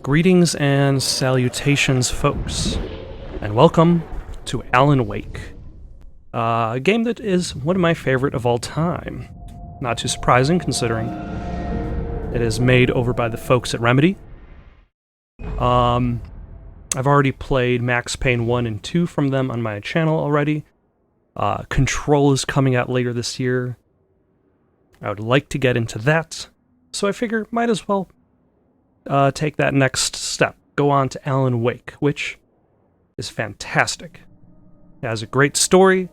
Greetings and salutations, folks, and welcome to Alan Wake, a game that is one of my favorite of all time. Not too surprising, considering it is made over by the folks at Remedy. I've already played Max Payne 1 and 2 from them on my channel already. Control is coming out later this year. I would like to get into that, so I figure might as well take that next step. Go on to Alan Wake, which is fantastic. It has a great story.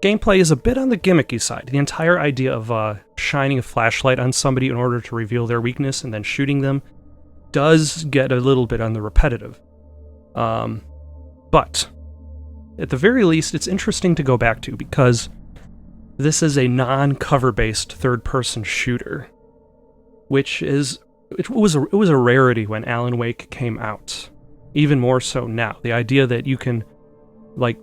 Gameplay is a bit on the gimmicky side. The entire idea of shining a flashlight on somebody in order to reveal their weakness and then shooting them does get a little bit on the repetitive. But at the very least, it's interesting to go back to because this is a non-cover-based third-person shooter, which is it was a rarity when Alan Wake came out. Even more so now. The idea that you can,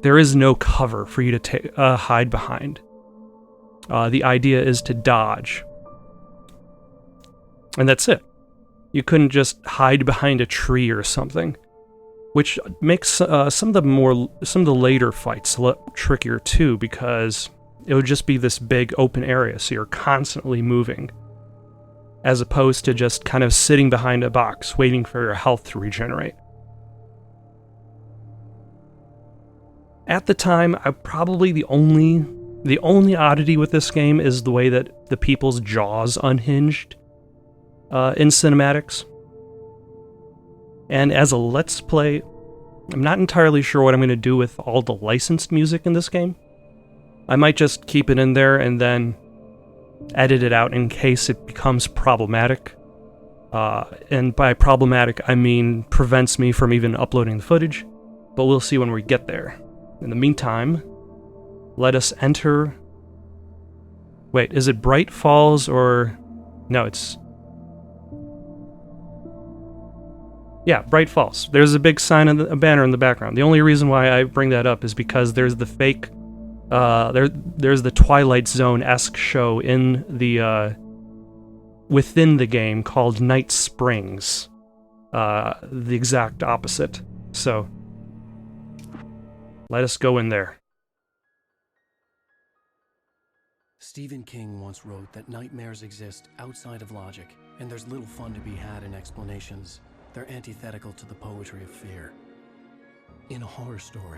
there is no cover for you to hide behind. The idea is to dodge. And that's it. You couldn't just hide behind a tree or something, which makes some of the later fights a lot trickier too, because it would just be this big open area, so you're constantly moving, as opposed to just kind of sitting behind a box waiting for your health to regenerate. At the time, probably the only oddity with this game is the way that the people's jaws unhinged in cinematics. And as a Let's Play, I'm not entirely sure what I'm going to do with all the licensed music in this game. I might just keep it in there and then edit it out in case it becomes problematic. And by problematic, I mean prevents me from even uploading the footage, but we'll see when we get there. In the meantime, let us enter... Wait, is it Bright Falls or... No, it's... Yeah, Bright Falls. There's a big sign on a banner in the background. The only reason why I bring that up is because there's the fake... there's the Twilight Zone-esque show in the, within the game called Night Springs. The exact opposite. So, let us go in there. Stephen King once wrote that nightmares exist outside of logic, and there's little fun to be had in explanations. They're antithetical to the poetry of fear. In a horror story,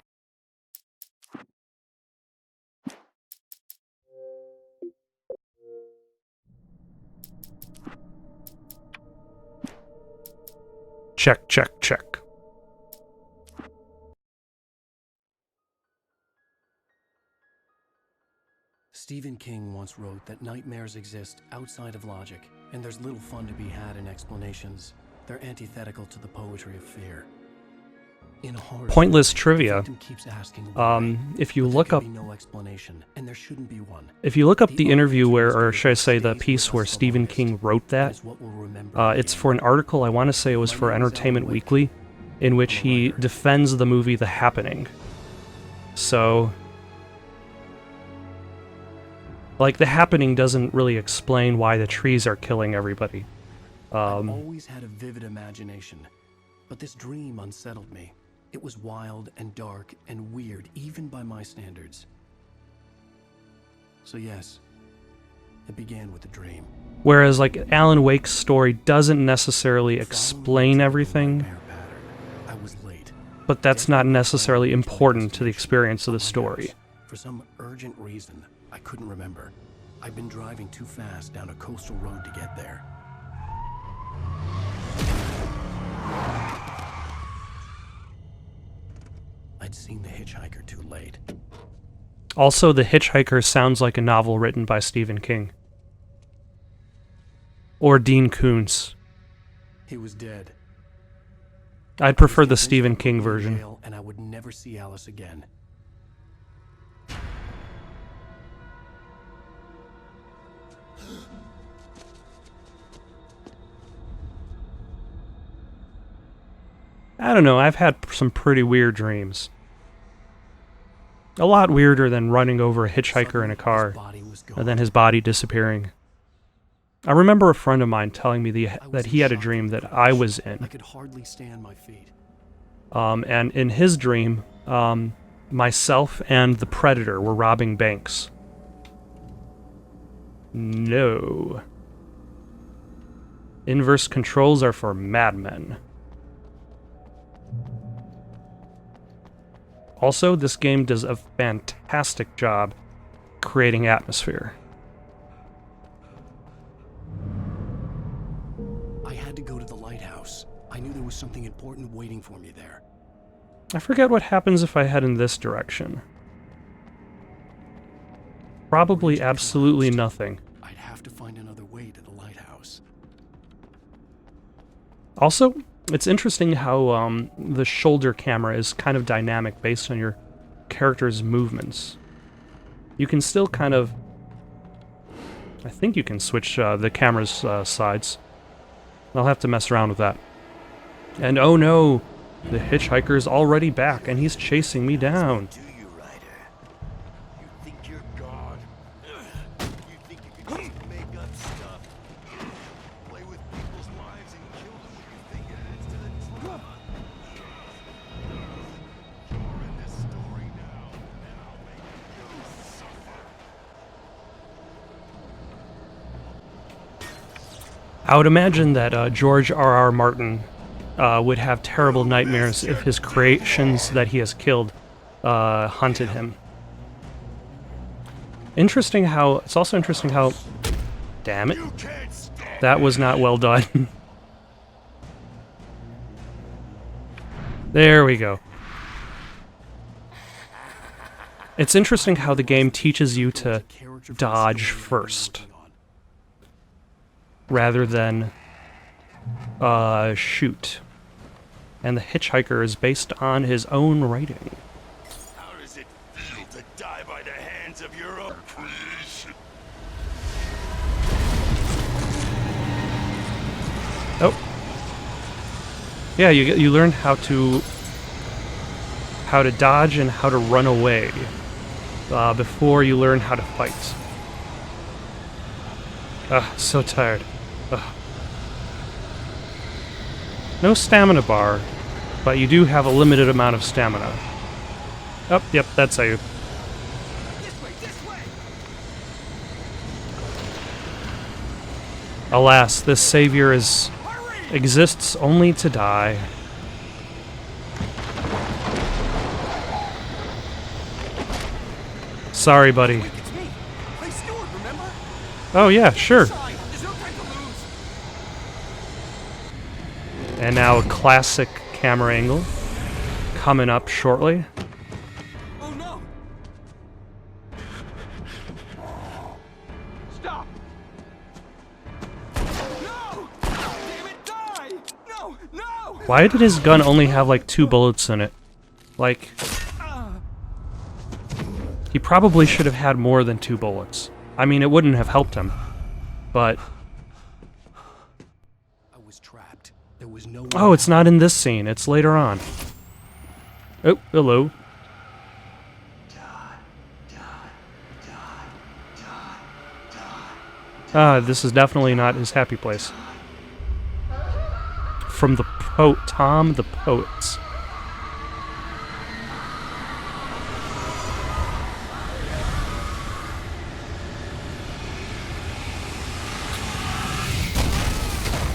Check, check, check. Stephen King once wrote that nightmares exist outside of logic, and there's little fun to be had in explanations. They're antithetical to the poetry of fear. In a horror Pointless story, trivia. the victim keeps asking why, If you but look there up... can be no explanation, and there shouldn't be one. If you look up the The interview only where, truth or is should I say the stays piece with where us the Stephen longest. King wrote That that, is what we'll remember it's again. for an article, I want to say it was for Entertainment Weekly, in which he defends the movie The Happening. So... The Happening doesn't really explain why the trees are killing everybody. I've always had a vivid imagination, but this dream unsettled me. It was wild and dark and weird, even by my standards. So yes, it began with a dream. Whereas, Alan Wake's story doesn't necessarily explain everything, I was late, but that's not necessarily important to the experience of the story. for some urgent reason I couldn't remember. I'd been driving too fast down a coastal road to get there. I'd seen the hitchhiker too late. Also, The Hitchhiker sounds like a novel written by Stephen King. Or Dean Koontz. He was dead. I'd prefer the Stephen King version. And I would never see Alice again. I don't know, I've had some pretty weird dreams. A lot weirder than running over a hitchhiker in a car, and then his body disappearing. I remember a friend of mine telling me I was that in he had a shock dream and that crushed. I was I in. could hardly stand my feet. And in his dream, myself and the Predator were robbing banks. No. Inverse controls are for madmen. Also, this game does a fantastic job creating atmosphere. I had to go to the lighthouse. I knew there was something important waiting for me there. I forget what happens if I head in this direction. Probably Bridge absolutely collapsed. nothing. I'd have to find another way to the lighthouse. Also, it's interesting how the shoulder camera is kind of dynamic based on your character's movements. You can still kind of... I think you can switch the camera's sides. I'll have to mess around with that. And oh no! The hitchhiker's already back, and he's chasing me down. Do you, Ryder? You think you're God? You think you can just make up stuff? Play with people's lives and kill them when you think it adds to the drama? You're in this story now, and I'll make you suffer. I would imagine that George R.R. Martin would have terrible nightmares if his creations that he has killed hunted him. It's also interesting how... Damn it. You can't stop. That was not well done. There we go. It's interesting how the game teaches you to Character from the dodge story I've been first, working on. rather than shoot. And the hitchhiker is based on his own writing. How does it feel to die by the hands of your own creation? Oh. Yeah, you learn how to dodge and how to run away before you learn how to fight. So tired. No stamina bar, but you do have a limited amount of stamina. Oh, yep, that's how you. Alas, this savior exists only to die. Sorry, buddy. It's me. Hey, Stewart, remember? Oh yeah, sure. Side. There's no time to lose. And now a classic camera angle coming up shortly. Oh no! Stop! No! Damn it, die! No! No! Why did his gun only have like 2 bullets in it? Like, he probably should have had more than 2 bullets. I mean, it wouldn't have helped him, but... I was trapped. There was no way Oh, it's out. not in this scene, it's later on. Oh, hello. This is definitely not his happy place. From the Tom the Poets.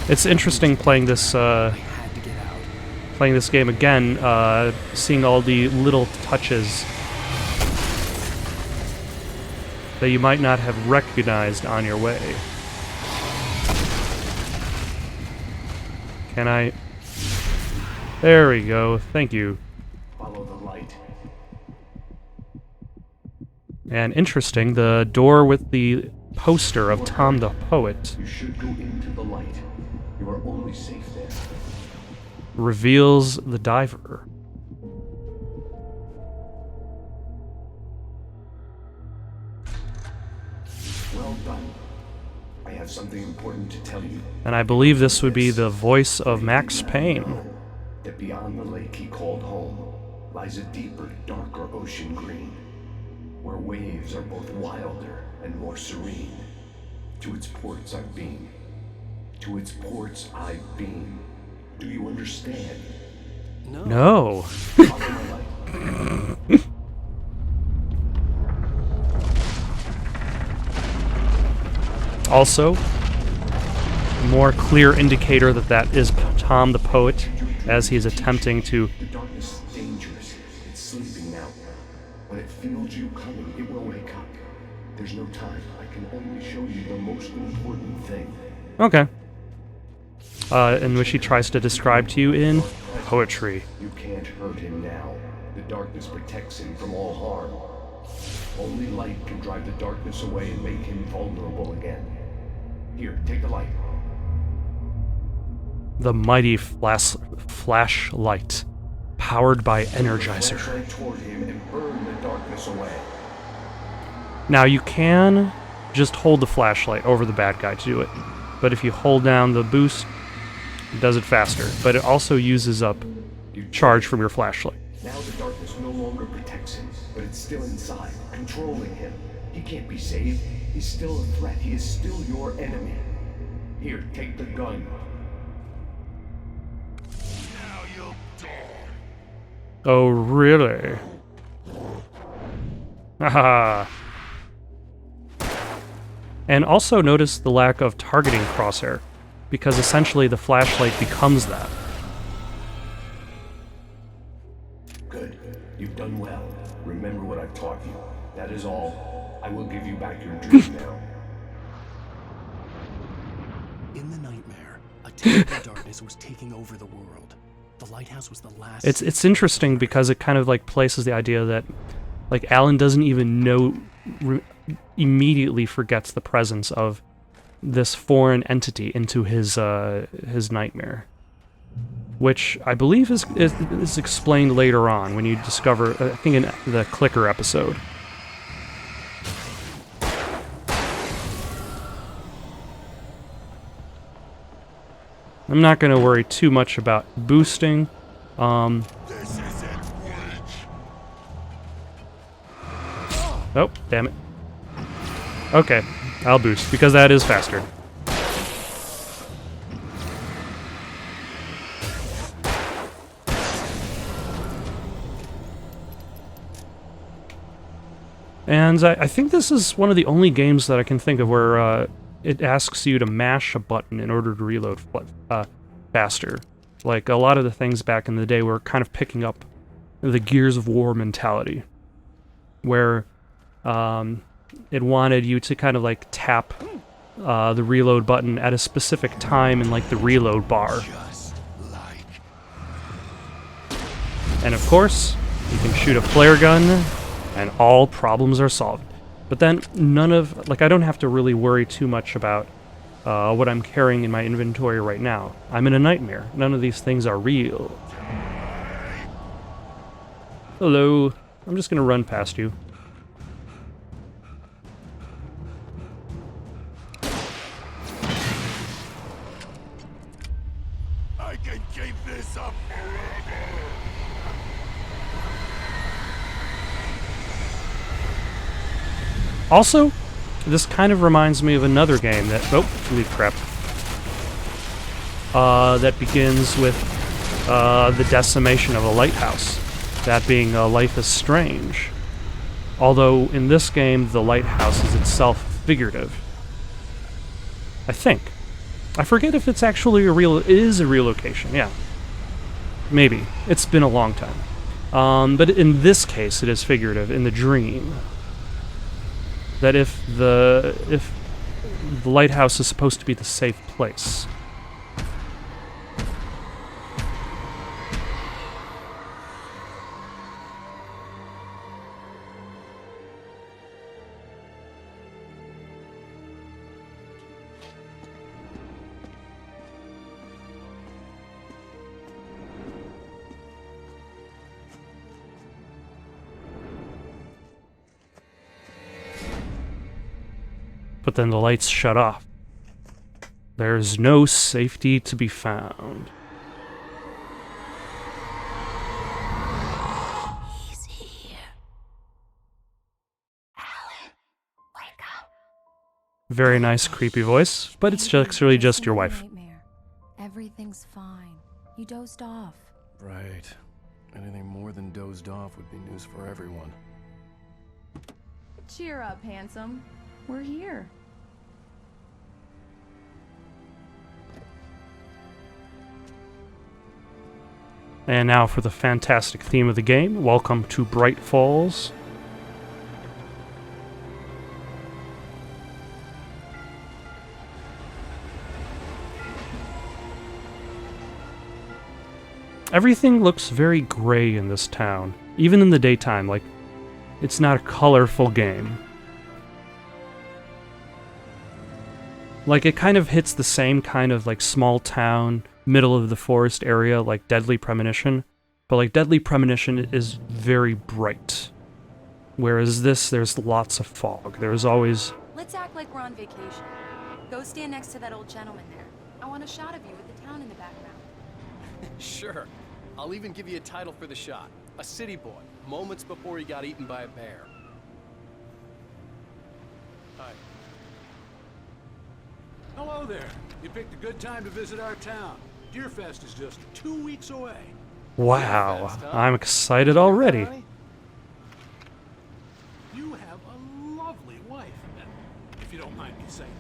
It's interesting playing this I had to get out. playing this game again, seeing all the little touches that you might not have recognized on your way. Can I? There we go. Thank you. Follow the light. And interesting, the door with the poster of Tom the Poet You should go into the light. You are only safe there. reveals the diver. Well done. I have something important to tell you. And I believe this would be the voice of Max Payne. That beyond the lake he called home lies a deeper, darker ocean green, where waves are both wilder and more serene. To its ports I've been. To its ports I've been. Do you understand? No. Follow my light. Also, a more clear indicator that that is Tom the poet, as he is attempting to... The darkness is dangerous. It's sleeping now. When it feels you coming, it will wake up. There's no time. I can only show you the most important thing. Okay. In which he tries to describe to you in poetry. You can't hurt him now. The darkness protects him from all harm. Only light can drive the darkness away and make him vulnerable again. Here, take the light. The mighty flashlight, powered by Energizer. Flashlight toward him and burn the darkness away. Now you can just hold the flashlight over the bad guy to do it, but if you hold down the boost, it does it faster. But it also uses up charge from your flashlight. Now the darkness no longer protects him, but it's still inside, controlling him. He can't be saved. He's still a threat. He is still your enemy. Here, take the gun. Now you'll die. Oh, really? Haha. And also notice the lack of targeting crosshair, because essentially the flashlight becomes that. Good. You've done well. Remember what I've taught you. That is all. I will give you back your dream now. In the nightmare, a terrible darkness was taking over the world. The lighthouse was the last... It's interesting because it kind of like places the idea that like Alan doesn't even know, immediately forgets the presence of this foreign entity into his nightmare, which I believe is explained later on when you discover, I think in the Clicker episode. I'm not going to worry too much about boosting. This isn't witch. Oh, damn it. Okay, I'll boost, because that is faster. And I think this is one of the only games that I can think of where it asks you to mash a button in order to reload faster. Like, a lot of the things back in the day were kind of picking up the Gears of War mentality, where it wanted you to kind of like tap the reload button at a specific time in like the reload bar. Just like And of course, you can shoot a flare gun and all problems are solved. But then none of, like, I don't have to really worry too much about what I'm carrying in my inventory right now. I'm in a nightmare. None of these things are real. Hello. I'm just gonna run past you. I can keep this up forever. Also, this kind of reminds me of another game that... Oh, leaf crap. That begins with the decimation of a lighthouse. That being Life is Strange. Although, in this game, the lighthouse is itself figurative. I think. I forget if it's actually a real... It is a real location, yeah. Maybe. It's been a long time. But in this case, it is figurative, in the dream. That if the lighthouse is supposed to be the safe place. But then the lights shut off. There's no safety to be found. He's here. Alan, wake up. Very nice, creepy voice, but it's actually just your wife. Nightmare. Everything's fine. You dozed off. Right. Anything more than dozed off would be news for everyone. Cheer up, handsome. We're here. And now for the fantastic theme of the game. Welcome to Bright Falls. Everything looks very gray in this town, even in the daytime. Like, it's not a colorful game. Like, it kind of hits the same kind of, like, small town, middle of the forest area, like Deadly Premonition. But, like, Deadly Premonition is very bright. Whereas this, there's lots of fog. There's always... Let's act like we're on vacation. Go stand next to that old gentleman there. I want a shot of you with the town in the background. Sure. I'll even give you a title for the shot. A city boy, moments before he got eaten by a bear. Hi. Hello there. You picked a good time to visit our town. Deerfest is just 2 weeks away. Wow, Deerfest, huh? I'm excited already. You have a lovely wife, if you don't mind me saying.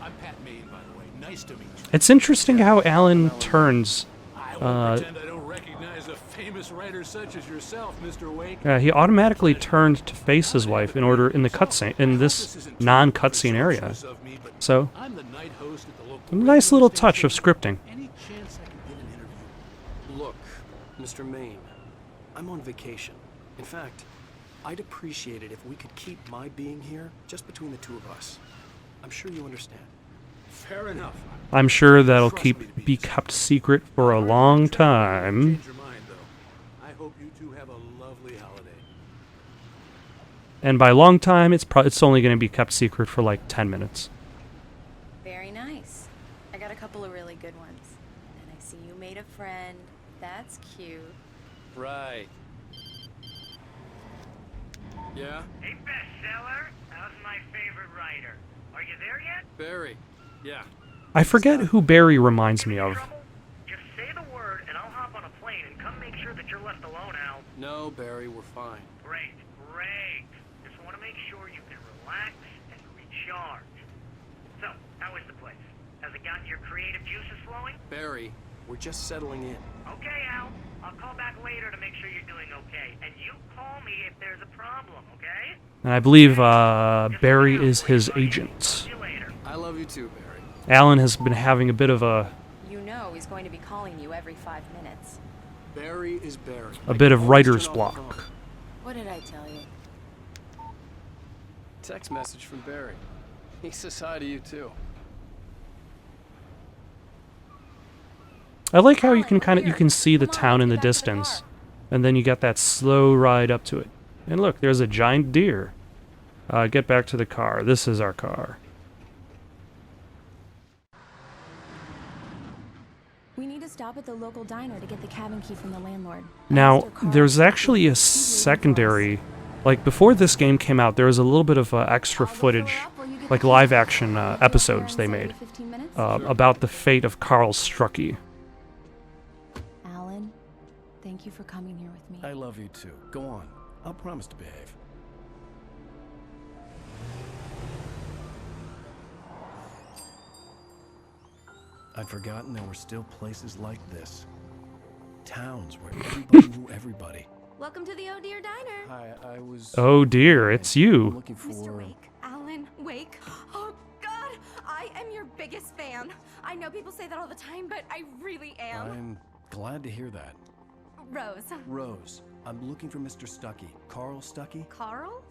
I'm Pat Maine, by the way. Nice to meet you. It's interesting how Alan turns. I won't pretend I don't recognize a famous writer such as yourself, Mr. Wake. He automatically turned to face his wife in order in the cutscene, in this non-cutscene area. So, I'm the night host at the local nice radio little touch of station. scripting. Any chance I could get an interview? Look, Mr. Maine, I'm on vacation. In fact, I'd appreciate it if we could keep my being here just between the two of us. I'm sure you understand. Fair enough. I'm sure that'll be kept secret for a long time. Change your mind, though. I hope you two have a lovely holiday. And by long time, it's only going to be kept secret for like 10 minutes. Very nice. I got a couple of really good ones. And I see you made a friend. That's cute. Right. Yeah? Hey, bestseller, how's my favorite writer? Are you there yet? Barry. Yeah. I forget who Barry reminds me of. Trouble? Just say the word and I'll hop on a plane and come make sure that you're left alone, Al. No, Barry, we're fine. Great, great. Just want to make sure you can relax and recharge. So, how is the place? Has it gotten your creative juices flowing? Barry, we're just settling in. Okay, Al. I'll call back later to make sure you're doing okay. And you call me if there's a problem, okay? And I believe Barry is his agent. See you later. I love you too, Barry. Alan has been having a bit of a You know he's going to be calling you every 5 minutes. Barry is Barry. bit of Always writer's turn off the block. phone. What did I tell you? Text message from Barry. He says hi to you too. I like how you can see the town in the distance, and then you get that slow ride up to it. And look, there's a giant deer. Get back to the car. This is our car. We need to stop at the local diner to get the cabin key from the landlord. Now, Mr. Carl there's said actually a he's waiting for us. secondary... Like, before this game came out, there was a little bit of extra I'll go footage, fill up while you get like the key. live-action You'll be up episodes there they in, say, made, 15 minutes? about the fate of Carl Strucky. Alan, thank you for coming here with me. I love you too. Go on. I'll promise to behave. I'd forgotten there were still places like this. Towns where everybody knew everybody. Welcome to the Oh Dear Diner. Hi, I was... Oh dear, it's you. looking for... Mr. Wake. Alan Wake. Oh, God. I am your biggest fan. I know people say that all the time, but I really am. I'm glad to hear that. Rose. Rose, I'm looking for Mr. Stucky. Carl Stucky? Carl?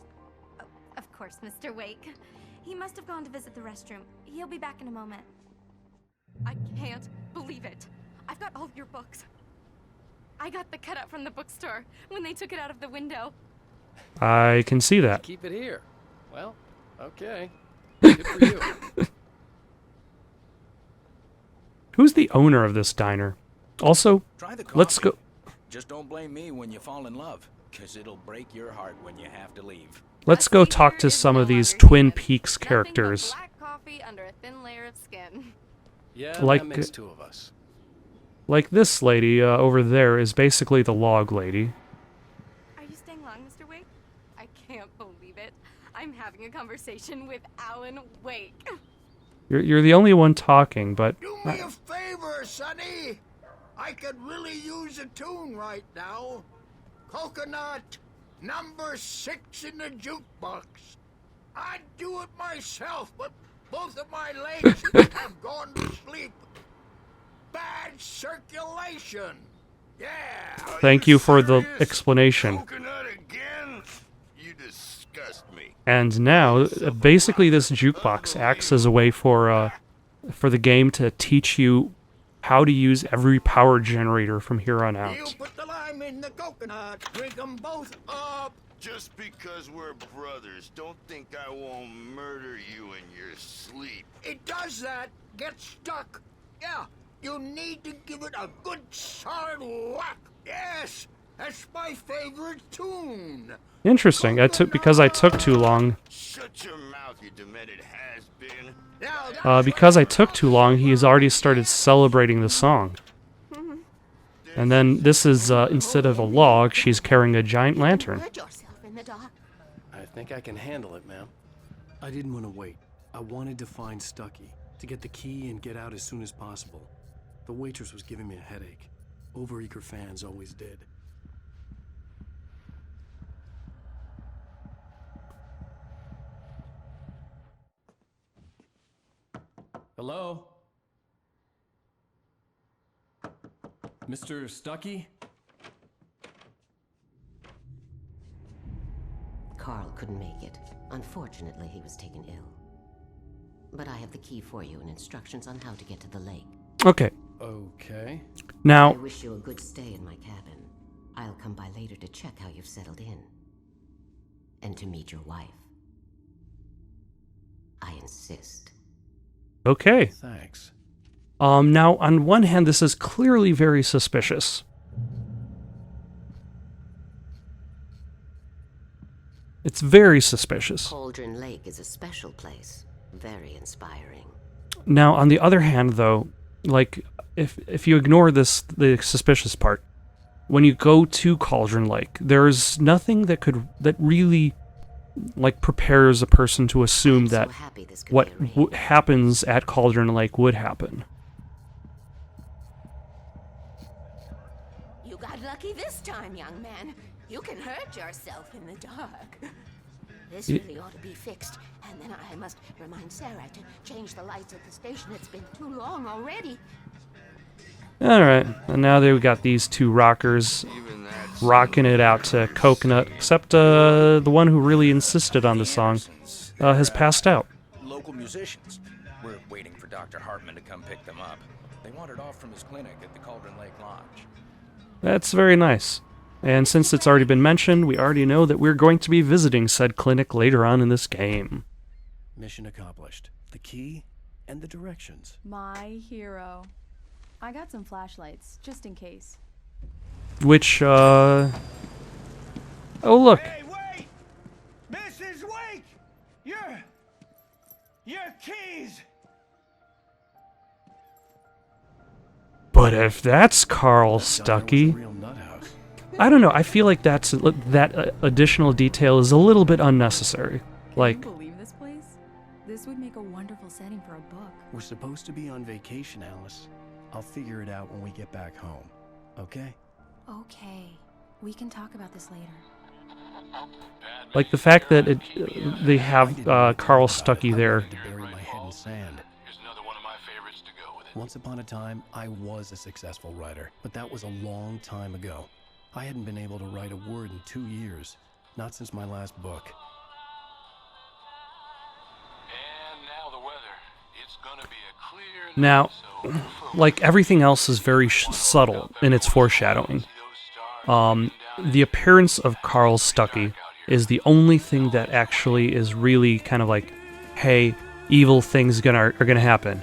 Oh, of course, Mr. Wake. He must have gone to visit the restroom. He'll be back in a moment. I can't believe it. I've got all of your books. I got the cutout from the bookstore when they took it out of the window. I can see that. Keep it here. Well, okay. Good for you. Who's the owner of this diner? Also, Try the let's coffee. go. Just don't blame me when you fall in love, 'cause it'll break your heart when you have to leave. Let's go talk to some of these Twin Peaks characters. coffee under a thin layer of skin. Yeah, Like- that makes two of us. Like this lady over there is basically the log lady. Are you staying long, Mr. Wake? I can't believe it. I'm having a conversation with Alan Wake. You're the only one talking, but Do me a favor, Sonny. I could really use a tune right now. Coconut, number 6 in the jukebox. I'd do it myself, but both of my legs have gone to sleep. Bad circulation. Yeah. thank you for the explanation. Coconut again? You disgust me. And now, basically, this jukebox acts as a way for the game to teach you how to use every power generator from here on You out. put the lime in the coconut. Drink them both up. Just because we're brothers, don't think I won't murder you in your sleep. It does that. Get stuck. Yeah, you need to give it a good solid whack. Yes, that's my favorite tune. Interesting. Because I took too long. Shut your mouth, you demented has-been. Because I took too long, he's already started celebrating the song. And then this is, instead of a log, she's carrying a giant lantern. Hurt yourself in the dark. I think I can handle it, ma'am. I didn't want to wait. I wanted to find Stucky, to get the key and get out as soon as possible. The waitress was giving me a headache. Overeager fans always did. Hello? Mr. Stucky? Carl couldn't make it. Unfortunately, he was taken ill. But I have the key for you and instructions on how to get to the lake. Okay. Okay. I Now, wish you a good stay in my cabin. I'll come by later to check how you've settled in. And to meet your wife. I insist. okay. Thanks. Now, on one hand, this is clearly very suspicious. It's very suspicious. Cauldron Lake is a special place. Very inspiring. Now, on the other hand, though, like, if you ignore the suspicious part, when you go to Cauldron Lake, there's nothing that really, like, prepares a person to assume that So happy this could what be arranged. happens at Cauldron Lake would happen. You got lucky this time, young man. You can hurt yourself in the dark. This really ought to be fixed. And then I must remind Sarah to change the lights at the station. It's been too long already. Alright, and now they've got these two rockers Even that rocking it out to Coconut, except the one who really insisted on the song has passed out. Local musicians. We're waiting for Dr. Hartman to come pick them up. They wandered off from his clinic at the Cauldron Lake Lodge. That's very nice. And since it's already been mentioned, we already know that we're going to be visiting said clinic later on in this game. Mission accomplished. The key and the directions. My hero. I got some flashlights, just in case. Which, oh look, Hey, wait! Mrs. Wake! Your keys! but if that's Carl Stucky, Real nut house. I don't know, I feel like that additional detail is a little bit unnecessary. Like, Can you believe this place? This would make a wonderful setting for a book. We're supposed to be on vacation, Alice. I'll figure it out when we get back home. Okay? Okay, we can talk about this later. like the fact that they have Carl Stucky there. To bury my head in sand. Here's another one of my favorites to go with it. Once upon a time, I was a successful writer, but that was a long time ago. I hadn't been able to write a word in 2 years. Not since my last book. And now the weather. It's gonna be a clear Now, night, so like everything else is very subtle in its foreshadowing. The appearance of Carl Stucky is the only thing that actually is really kind of like, hey, evil things are gonna happen.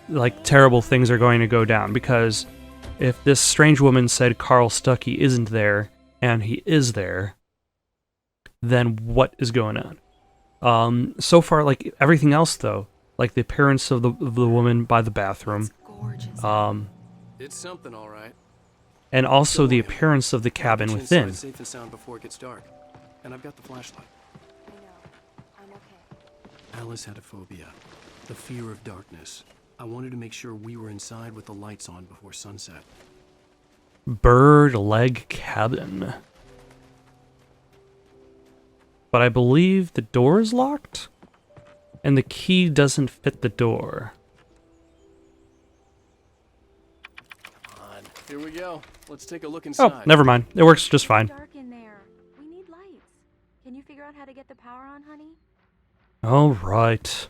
Like, terrible things are going to go down. Because if this strange woman said Carl Stucky isn't there, and he is there, then what is going on? So far, like, everything else, though, like the appearance of the woman by the bathroom, Gorgeous. It's something, all right. and also Don't the worry, appearance of the I'll get cabin you within. inside safe and sound before it gets dark. And I've got the flashlight. I know. I'm okay. Alice had a phobia, the fear of darkness. I wanted to make sure we were inside with the lights on before sunset. Bird leg cabin. But I believe the door is locked, and the key doesn't fit the door. Come on, here we go. Let's take a look Oh, inside. never mind. It works just fine. Dark in there. We need lights. Can you figure out how to get the power on, honey? All right.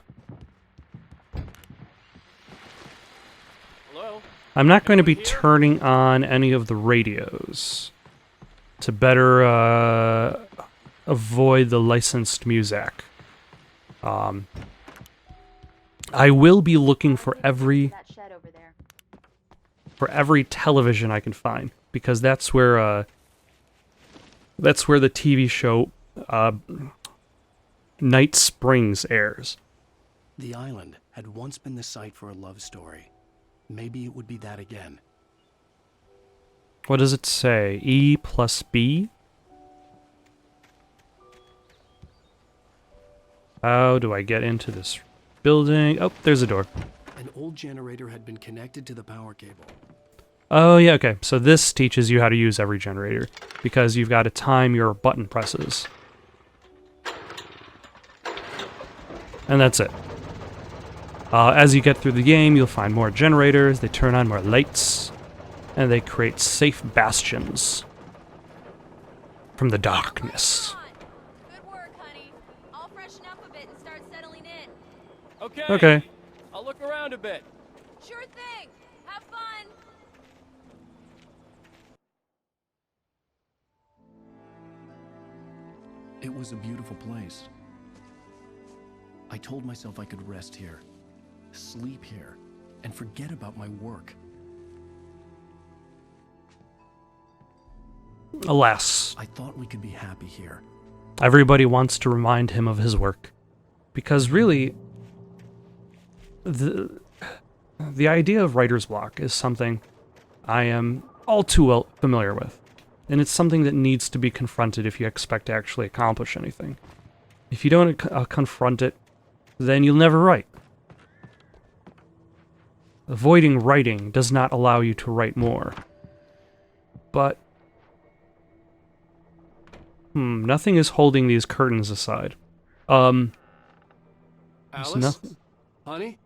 Hello? I'm not going to be turning on any of the radios to better avoid the licensed music. I will be looking for every That shed over there. television I can find, because that's where the TV show Night Springs airs. The island had once been the site for a love story. Maybe it would be that again. What does it say? E plus B? How do I get into this building? Oh, there's a door. An old generator had been connected to the power cable. Oh, yeah, okay. So this teaches you how to use every generator, because you've got to time your button presses. And that's it. As you get through the game, you'll find more generators, they turn on more lights, and they create safe bastions from the darkness. Good work, honey. I'll freshen up a bit and start settling in. Okay. I'll look around a bit. Sure thing. Have fun. It was a beautiful place. I told myself I could rest here, sleep here, and forget about my work. Alas, I thought we could be happy here. everybody wants to remind him of his work. Because really, the idea of writer's block is something I am all too well familiar with. And it's something that needs to be confronted if you expect to actually accomplish anything. If you don't confront it, then you'll never write. Avoiding writing does not allow you to write more. But nothing is holding these curtains aside. There's Alice? nothing. Honey?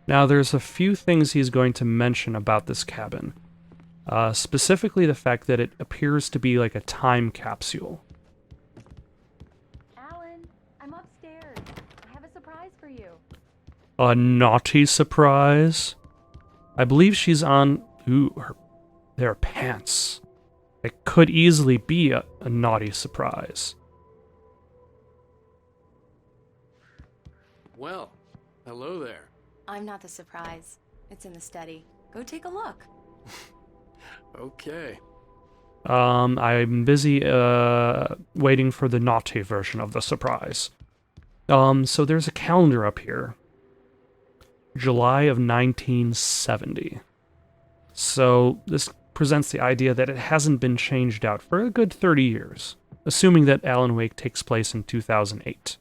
Now, there's a few things he's going to mention about this cabin. Specifically the fact that it appears to be like a time capsule. Alan, I'm upstairs. I have a surprise for you. A naughty surprise? I believe she's on... Ooh, their pants. It could easily be a naughty surprise. Well, hello there. I'm not the surprise. It's in the study. Go take a look. Okay. I'm busy waiting for the naughty version of the surprise. So there's a calendar up here. July of 1970. So this presents the idea that it hasn't been changed out for a good 30 years, assuming that Alan Wake takes place in 2008,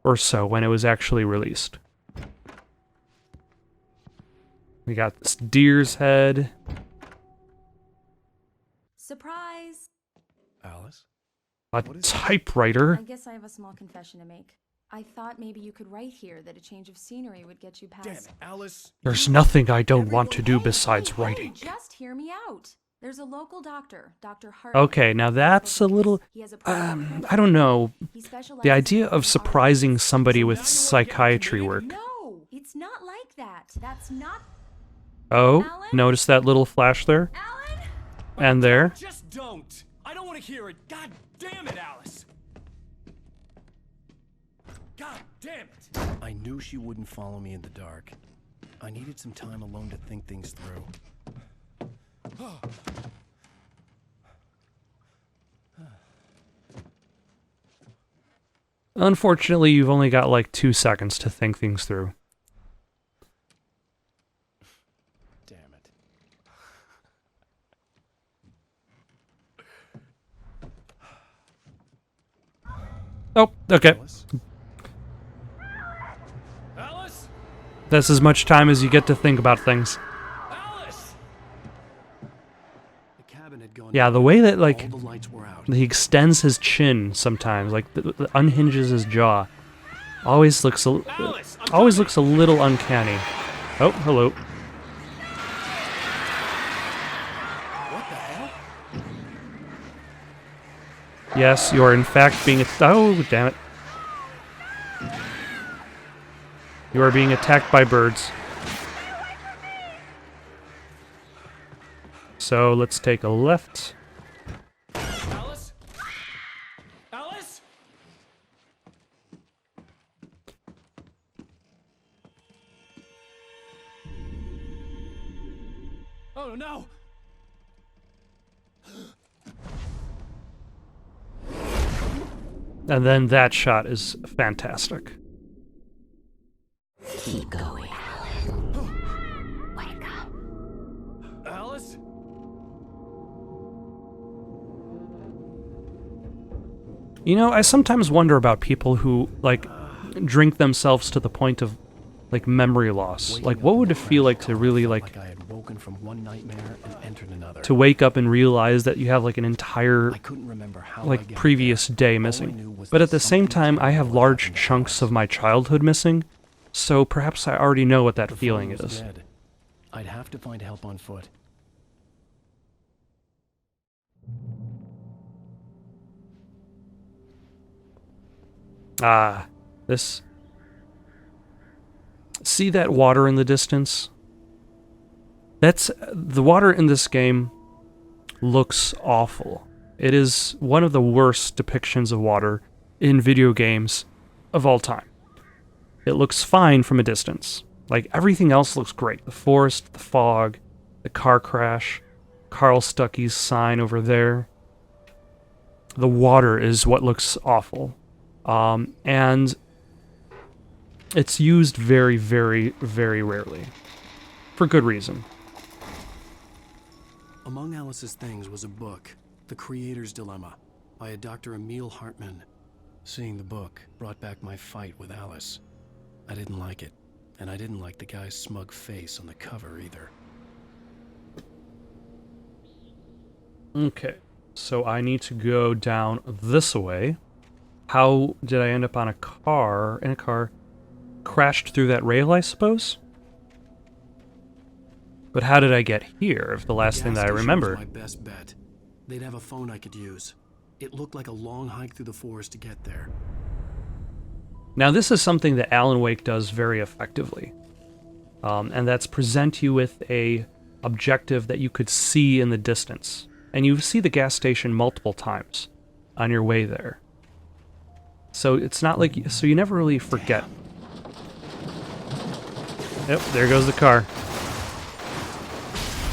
or so, when it was actually released. We got this deer's head. Surprise! Alice? A typewriter. I guess I have a small confession to make. I thought maybe you could write here that a change of scenery would get you past... Damn it, Alice. There's nothing I don't want to do besides Hey, writing. just hear me out. There's a local doctor, Dr. Hartman. Okay, now that's a little... He has a I don't know. He specializes The idea in of surprising somebody with psychiatry work. No, it's not like that. That's not... Oh, Alan? notice that little flash there? Alan? And there. Just don't. I don't want to hear it. God damn it, Alice. God damn it. I knew she wouldn't follow me in the dark. I needed some time alone to think things through. Unfortunately, you've only got like 2 seconds to think things through. Damn it. Oh, okay. Alice? Alice? That's as much time as you get to think about things. Alice! The cabin had gone Yeah, the dark. way that, like, All the lights were out. he extends his chin sometimes, like, unhinges his jaw. Always looks a, always looks a little uncanny. Oh, hello. What the hell? Yes, you are in fact being... Oh, damn it. You are being attacked by birds. So, let's take a left. Alice? Alice? Oh no! And then that shot is fantastic. Keep going. Wake up. Alice? You know, I sometimes wonder about people who, like, drink themselves to the point of, like, memory loss. Like, what would it feel like to really, like, I had woken from one nightmare and entered another. to wake up and realize that you have, like, an entire, I couldn't remember how I like, got previous there. day All I knew missing. was But that at the same something time, I have terrible large happened chunks to of my childhood missing, so perhaps I already know what that The feeling phone was is. dead. I'd have to find help on foot. Ah, this... See that water in the distance? That's... The water in this game looks awful. It is one of the worst depictions of water in video games of all time. It looks fine from a distance. Like, everything else looks great. The forest, the fog, the car crash, Carl Stuckey's sign over there. The water is what looks awful. And it's used very, very, very rarely. For good reason. Among Alice's things was a book, The Creator's Dilemma, by a Dr. Emil Hartman. Seeing the book brought back my fight with Alice. I didn't like it, and I didn't like the guy's smug face on the cover either. Okay, so I need to go down this way. How did I end up on a car? In a car crashed through that rail, I suppose? But how did I get here, if the last thing that I Gas station remember? was my best bet. They'd have a phone I could use. It looked like a long hike through the forest to get there. Now, this is something that Alan Wake does very effectively. And that's present you with a objective that you could see in the distance. And you see the gas station multiple times on your way there. So it's not like... So you never really forget. Yep, there goes the car.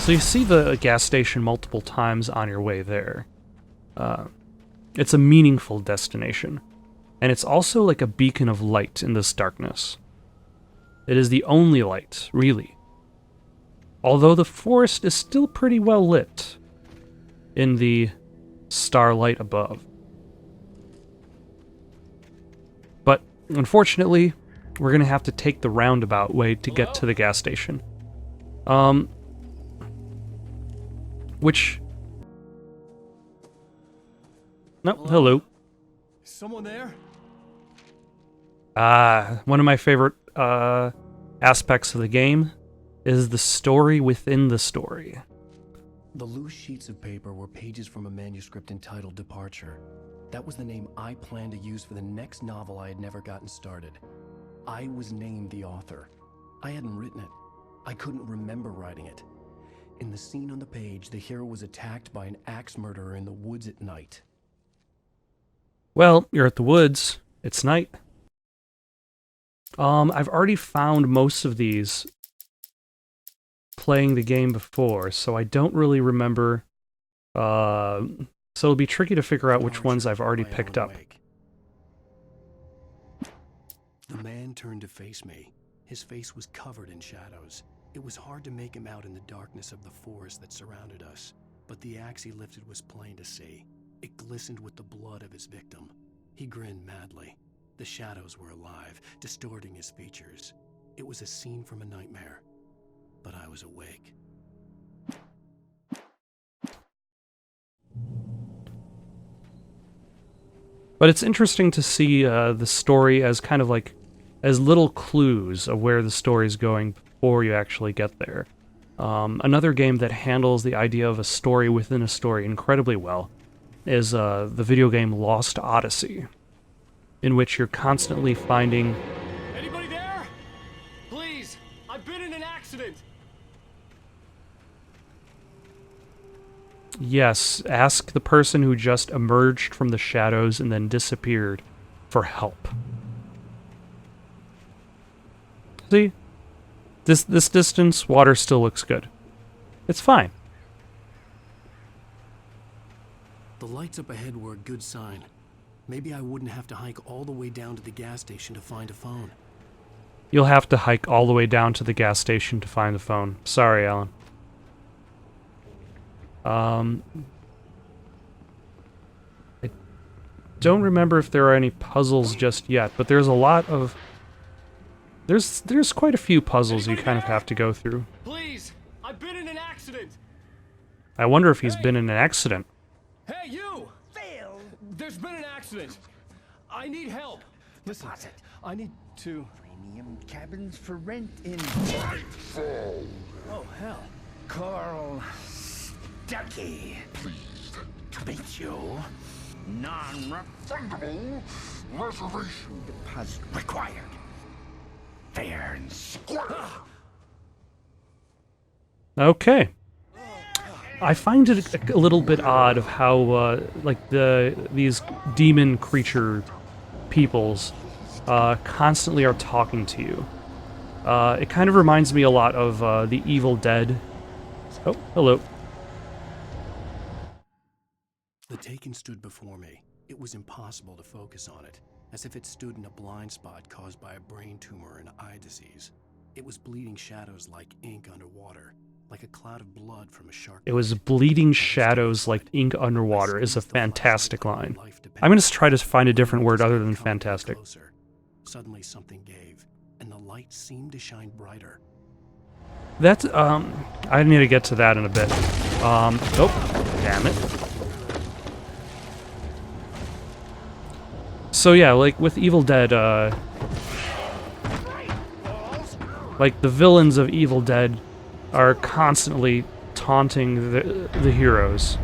So you see the gas station multiple times on your way there. It's a meaningful destination. And it's also like a beacon of light in this darkness. It is the only light, really. Although the forest is still pretty well lit in the starlight above. But, unfortunately, we're going to have to take the roundabout way to get to the gas station. Which... No, hello. Someone there? One of my favorite aspects of the game is the story within the story. The loose sheets of paper were pages from a manuscript entitled Departure. That was the name I planned to use for the next novel I had never gotten started. I was named the author. I hadn't written it. I couldn't remember writing it. In the scene on the page, the hero was attacked by an axe murderer in the woods at night. Well, you're at the woods. It's night. I've already found most of these playing the game before, so I don't really remember. So it'll be tricky to figure out which ones I've already picked up. The man turned to face me. His face was covered in shadows. It was hard to make him out in the darkness of the forest that surrounded us, but the axe he lifted was plain to see. It glistened with the blood of his victim. He grinned madly. The shadows were alive, distorting his features. It was a scene from a nightmare, but I was awake. But it's interesting to see the story as kind of like, as little clues of where the story's going before you actually get there. Another game that handles the idea of a story within a story incredibly well is the video game Lost Odyssey, in which you're constantly finding... Anybody there? Please, I've been in an accident. Yes, ask the person who just emerged from the shadows and then disappeared for help. See? This distance, water still looks good. It's fine. The lights up ahead were a good sign. Maybe I wouldn't have to hike all the way down to the gas station to find a phone. You'll have to hike all the way down to the gas station to find the phone. Sorry, Alan. I don't remember if there are any puzzles just yet, but there's a lot of... There's quite a few puzzles you kind of have to go through. Please, I've been in an accident. I wonder if he's been in an accident. Hey, you! Phil! There's been an accident. I need help. Listen, I need to... Premium cabins for rent in... Oh, hell. Carl Stuckey. Pleased to meet you. Non-refundable reservation deposit required. Fair and square. Okay. I find it a little bit odd of how, like, these demon creature peoples constantly are talking to you. It kind of reminds me a lot of the Evil Dead. Oh, hello. The Taken stood before me. It was impossible to focus on it, as if it stood in a blind spot caused by a brain tumor and eye disease. It was bleeding shadows like ink underwater, like a cloud of blood from a shark. It was bleeding shadows like ink underwater is a fantastic line. I'm going to try to find a different word other than fantastic. Suddenly something gave, and the light seemed to shine brighter. That's, I need to get to that in a bit. Oh, damn it. So yeah, like with Evil Dead, like the villains of Evil Dead are constantly taunting the heroes.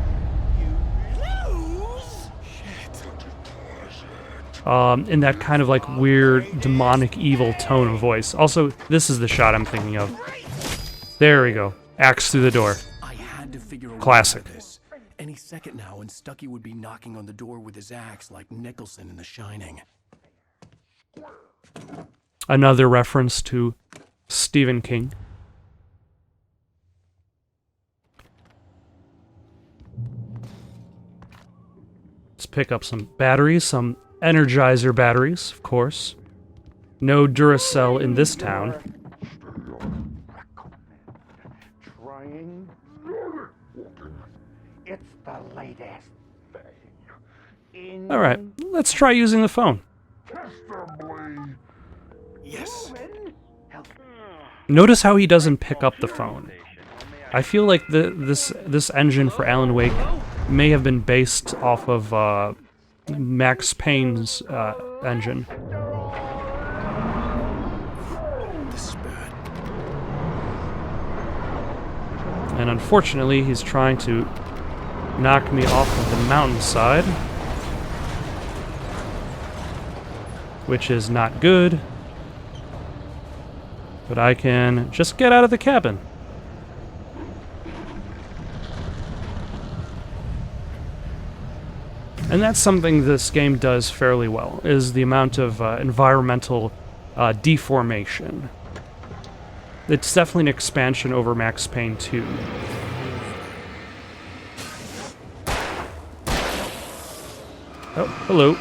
In that kind of like weird, demonic, evil tone of voice. Also, this is the shot I'm thinking of. There we go. Axe through the door. I had to figure a Classic. way out of this. Any second now, and Stuckey would be knocking on the door with his axe like Nicholson in The Shining. Another reference to Stephen King. Let's pick up some batteries, some Energizer batteries, of course. No Duracell in this town. It's the latest thing. Alright, let's try using the phone. Yes. Notice how he doesn't pick up the phone. I feel like this engine for Alan Wake may have been based off of Max Payne's engine. This is bad. And unfortunately, he's trying to knock me off of the mountainside, which is not good. But I can just get out of the cabin. And that's something this game does fairly well, is the amount of environmental deformation. It's definitely an expansion over Max Payne 2. Oh, hello.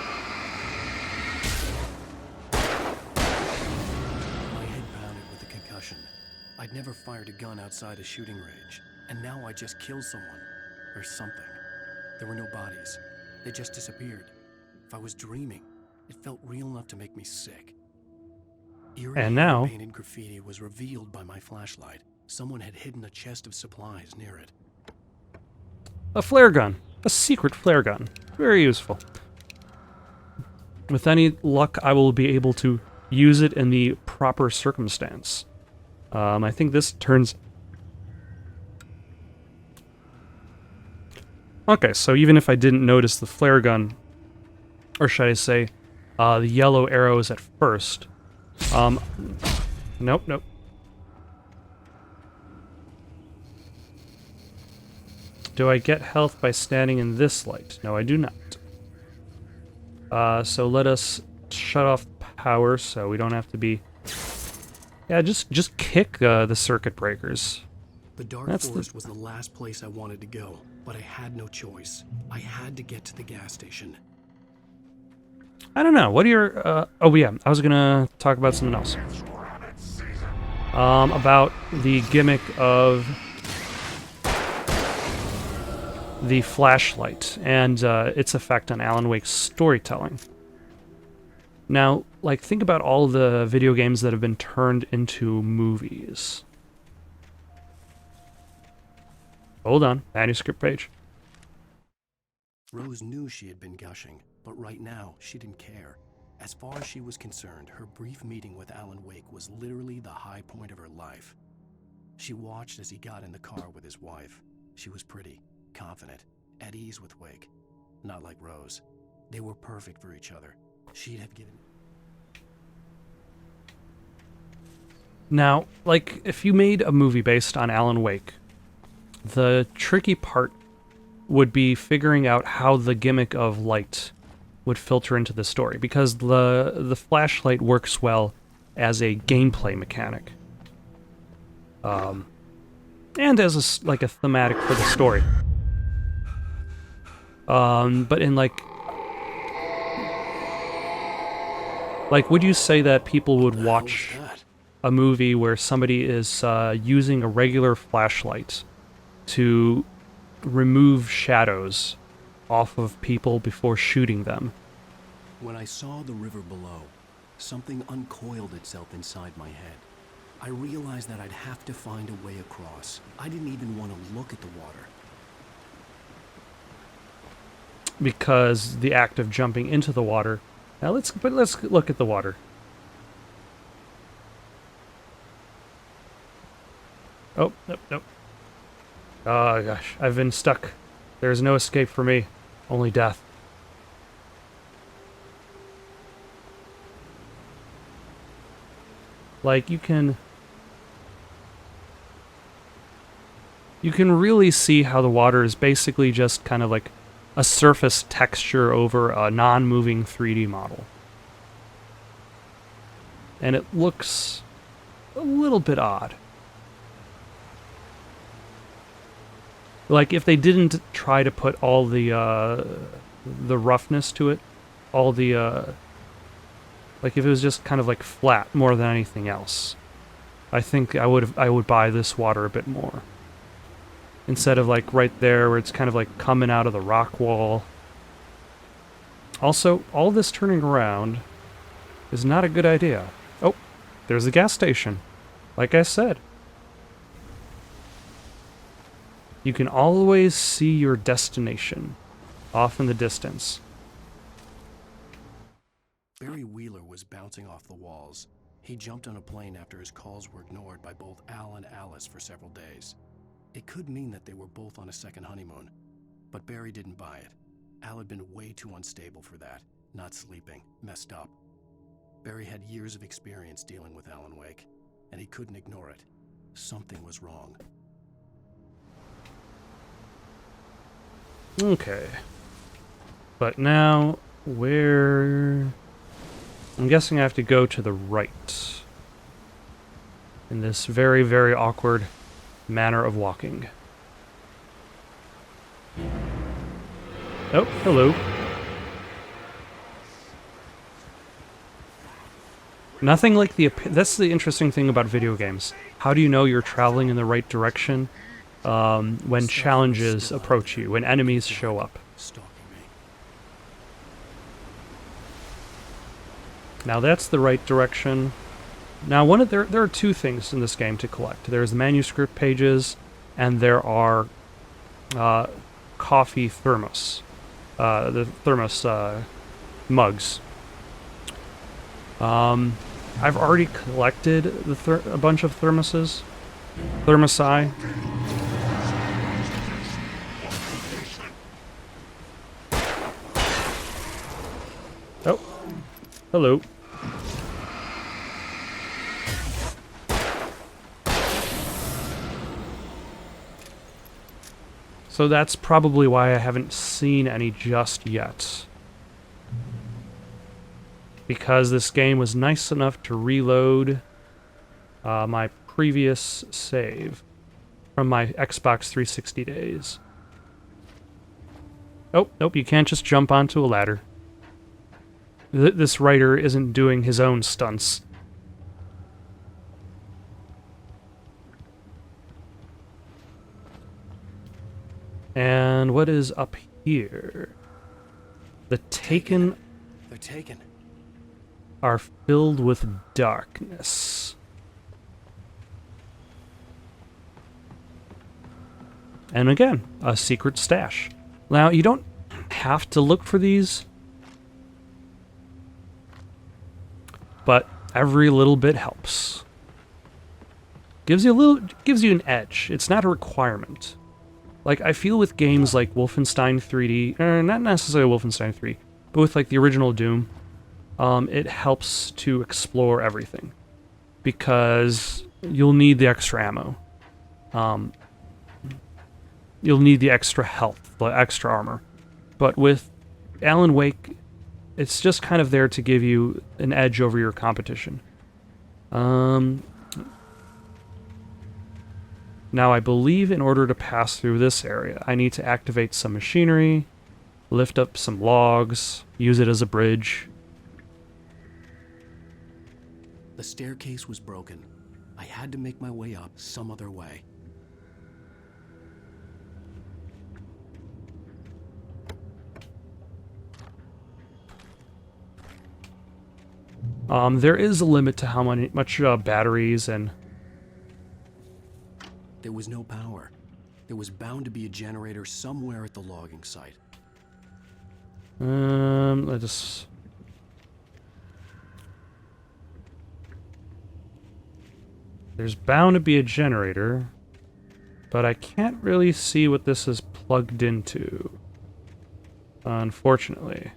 gun outside a shooting range, and now I just killed someone. Or something. There were no bodies. They just disappeared. If I was dreaming, it felt real enough to make me sick. Eerie And now, painted graffiti was revealed by my flashlight. Someone had hidden a chest of supplies near it. a flare gun. A secret flare gun. Very useful. With any luck, I will be able to use it in the proper circumstance. I think this turns... Okay, so even if I didn't notice the flare gun, or should I say, the yellow arrows at first, nope. Do I get health by standing in this light? No, I do not. So let us shut off power so we don't have to be... Yeah, just kick the circuit breakers. The dark forest was the last place I wanted to go, but I had no choice. I had to get to the gas station. I don't know. What are your... oh, yeah. I was going to talk about something else. About the gimmick of the flashlight and its effect on Alan Wake's storytelling. Now, like, think about all the video games that have been turned into movies. Hold on. Manuscript page. Rose knew she had been gushing, but right now, she didn't care. As far as she was concerned, her brief meeting with Alan Wake was literally the high point of her life. She watched as he got in the car with his wife. She was pretty, confident, at ease with Wake. Not like Rose. They were perfect for each other. She'd have given... Now, like, if you made a movie based on Alan Wake, the tricky part would be figuring out how the gimmick of light would filter into the story, because the flashlight works well as a gameplay mechanic, and as a thematic for the story. But in like, would you say that people would watch a movie where somebody is using a regular flashlight to remove shadows off of people before shooting them? When I saw the river below, something uncoiled itself inside my head. I realized that I'd have to find a way across. I didn't even want to look at the water. Because the act of jumping into the water... Now let's look at the water. Oh, nope. Oh gosh, I've been stuck. There's no escape for me. Only death. Like, you can really see how the water is basically just kind of like a surface texture over a non-moving 3D model. And it looks a little bit odd. Like, if they didn't try to put all the roughness to it, all the, like, if it was just kind of like flat more than anything else, I think I would buy this water a bit more. Instead of like right there where it's kind of like coming out of the rock wall. Also, all this turning around is not a good idea. Oh, there's the gas station. Like I said. You can always see your destination off in the distance. Barry Wheeler was bouncing off the walls. He jumped on a plane after his calls were ignored by both Al and Alice for several days. It could mean that they were both on a second honeymoon, but Barry didn't buy it. Al had been way too unstable for that, not sleeping, messed up. Barry had years of experience dealing with Alan Wake, and he couldn't ignore it. Something was wrong. Okay. But now, where... I'm guessing I have to go to the right. In this very, very awkward manner of walking. Oh, hello. Nothing like the... That's the interesting thing about video games. How do you know you're traveling in the right direction when challenges approach you, when enemies show up? Now that's the right direction. Now there are two things in this game to collect. There's the manuscript pages, and there are coffee thermos. The thermos mugs. I've already collected a bunch of thermoses. Thermosi. Oh. Hello. So that's probably why I haven't seen any just yet. Because this game was nice enough to reload my previous save from my Xbox 360 days. Oh, nope, you can't just jump onto a ladder. This writer isn't doing his own stunts. And what is up here? The Taken... They're taken. Are filled with darkness. And again, a secret stash. Now, you don't have to look for these, but every little bit helps. Gives you an edge. It's not a requirement. Like, I feel with games like Wolfenstein 3D, not necessarily Wolfenstein 3, but with like the original Doom, it helps to explore everything, because you'll need the extra ammo. You'll need the extra health, the extra armor. But with Alan Wake, it's just kind of there to give you an edge over your competition. Now, I believe in order to pass through this area, I need to activate some machinery, lift up some logs, use it as a bridge. The staircase was broken. I had to make my way up some other way. There is a limit to how much batteries and... There was no power. There was bound to be a generator somewhere at the logging site. Let's just... There's bound to be a generator, but I can't really see what this is plugged into, unfortunately.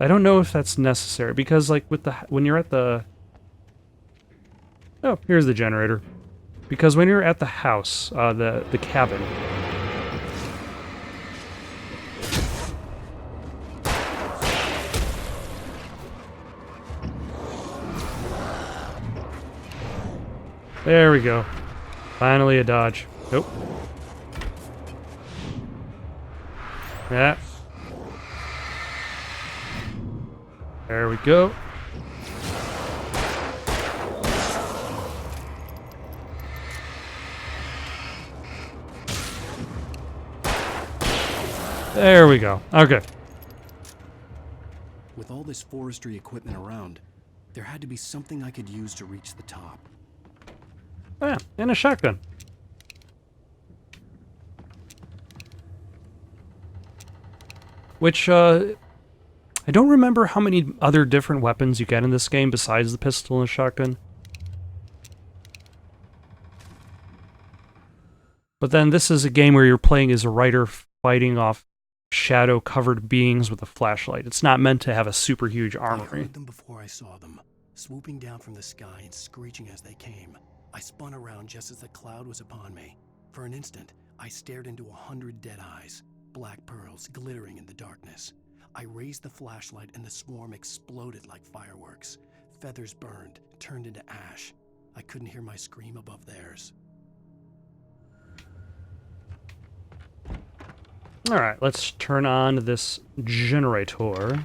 I don't know if that's necessary, because like with when you're at the... Oh, here's the generator. Because when you're at the house, the cabin... There we go. Finally a dodge. Nope. Yeah. There we go. There we go. Okay. With all this forestry equipment around, there had to be something I could use to reach the top. Oh, yeah, and a shotgun. Which, I don't remember how many other different weapons you get in this game besides the pistol and shotgun. But then this is a game where you're playing as a writer fighting off shadow-covered beings with a flashlight. It's not meant to have a super huge armory. I heard them before I saw them, swooping down from the sky and screeching as they came. I spun around just as the cloud was upon me. For an instant, I stared into 100 dead eyes, black pearls glittering in the darkness. I raised the flashlight and the swarm exploded like fireworks. Feathers burned, turned into ash. I couldn't hear my scream above theirs. Alright, let's turn on this generator.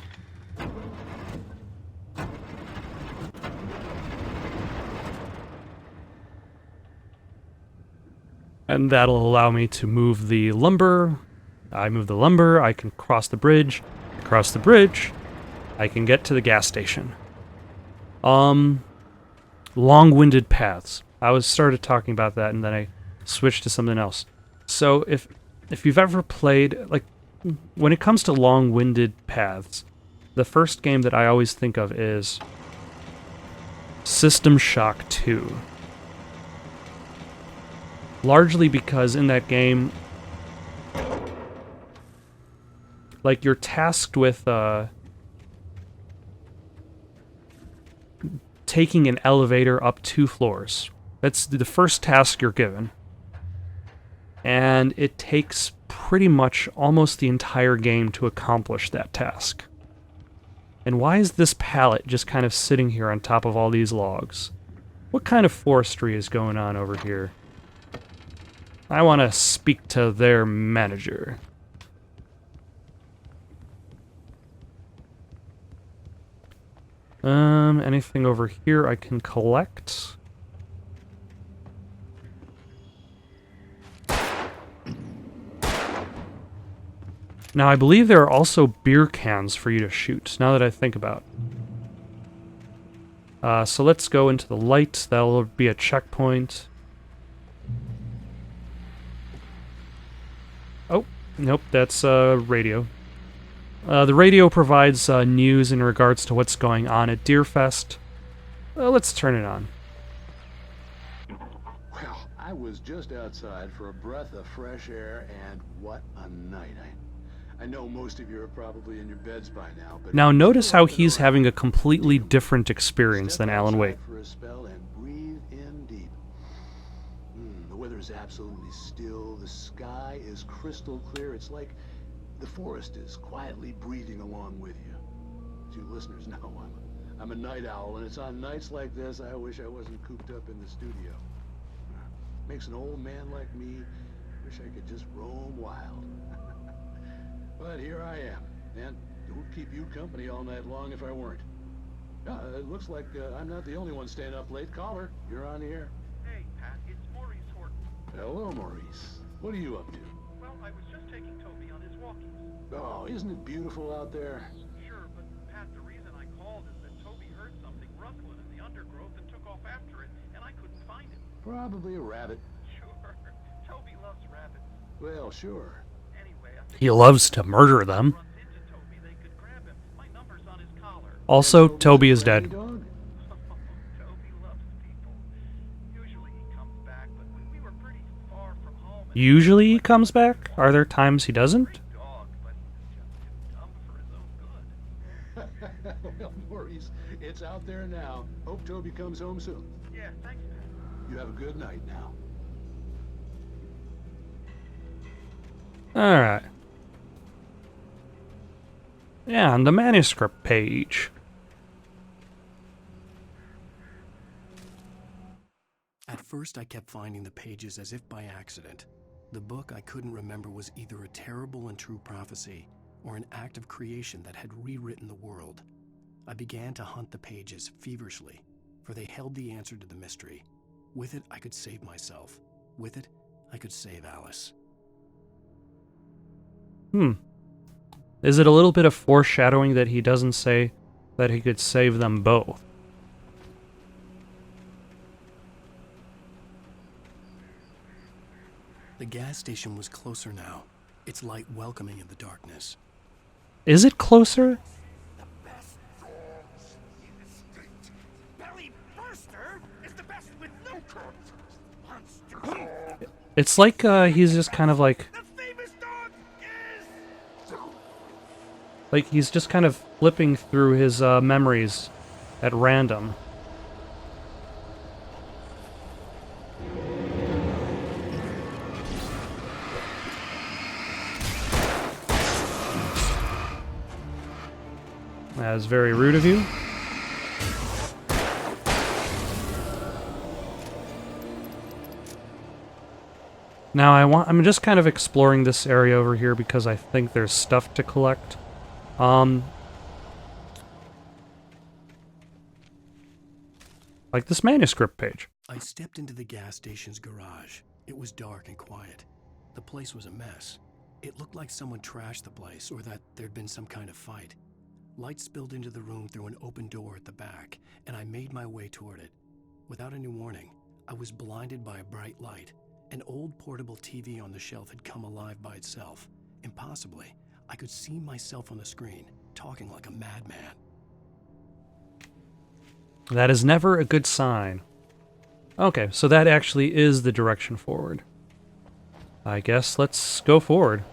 And that'll allow me to move the lumber. I move the lumber, I can cross the bridge. Across the bridge, I can get to the gas station. Long-winded paths. I was started talking about that and then I switched to something else. So if you've ever played, like, when it comes to long-winded paths, the first game that I always think of is System Shock 2. Largely because in that game, like, you're tasked with taking an elevator up 2 floors. That's the first task you're given. And it takes pretty much almost the entire game to accomplish that task. And why is this pallet just kind of sitting here on top of all these logs? What kind of forestry is going on over here? I want to speak to their manager. Anything over here I can collect? Now, I believe there are also beer cans for you to shoot, now that I think about it. So let's go into the light. That'll be a checkpoint. Oh, nope, that's radio. The radio provides news in regards to what's going on at Deerfest. Let's turn it on. Well, I was just outside for a breath of fresh air, and what a night. I know most of you are probably in your beds by now, but now notice how he's having a completely different experience than Alan Wake. For a spell and breathe in deep. The weather is absolutely still. The sky is crystal clear. It's like the forest is quietly breathing along with you. As you listeners know, I'm a night owl, and it's on nights like this I wish I wasn't cooped up in the studio. Makes an old man like me wish I could just roam wild. But here I am, and it would keep you company all night long if I weren't. It looks like I'm not the only one staying up late. Caller, you're on the air. Hey, Pat, it's Maurice Horton. Hello, Maurice. What are you up to? Well, I was just taking Toby on his walkies. Oh, isn't it beautiful out there? Sure, but Pat, the reason I called is that Toby heard something rustling in the undergrowth and took off after it, and I couldn't find it. Probably a rabbit. Sure. Toby loves rabbits. Well, sure. He loves to murder them. Also, Toby is dead. Usually he comes back? Are there times he doesn't? Well, Maurice, it's out there now. Hope Toby comes home soon. Yeah, thanks, Pat. You have a good night now. Alright. Yeah, on the manuscript page. At first, I kept finding the pages as if by accident. The book I couldn't remember was either a terrible and true prophecy or an act of creation that had rewritten the world. I began to hunt the pages feverishly, for they held the answer to the mystery. With it, I could save myself. With it, I could save Alice. Is it a little bit of foreshadowing that he doesn't say that he could save them both? The gas station was closer now, its light welcoming in the darkness. Is it closer? The best dogs in the state. Belly Burster is the best with no corpse. Monster. It's like he's just kind of like... Like he's just kind of flipping through his memories at random. That is very rude of you. Now I'm just kind of exploring this area over here because I think there's stuff to collect. Like this manuscript page. I stepped into the gas station's garage. It was dark and quiet. The place was a mess. It looked like someone trashed the place or that there'd been some kind of fight. Light spilled into the room through an open door at the back, and I made my way toward it. Without any warning, I was blinded by a bright light. An old portable TV on the shelf had come alive by itself. Impossibly, I could see myself on the screen, talking like a madman. That is never a good sign. Okay, so that actually is the direction forward. I guess let's go forward.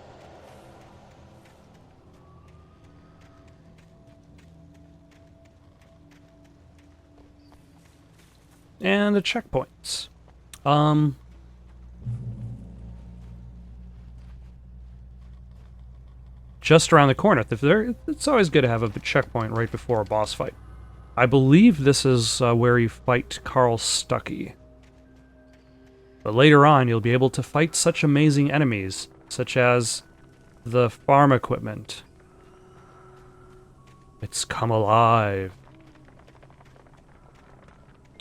And the checkpoints. Just around the corner. It's always good to have a checkpoint right before a boss fight. I believe this is where you fight Carl Stuckey. But later on, you'll be able to fight such amazing enemies, such as the farm equipment. It's come alive.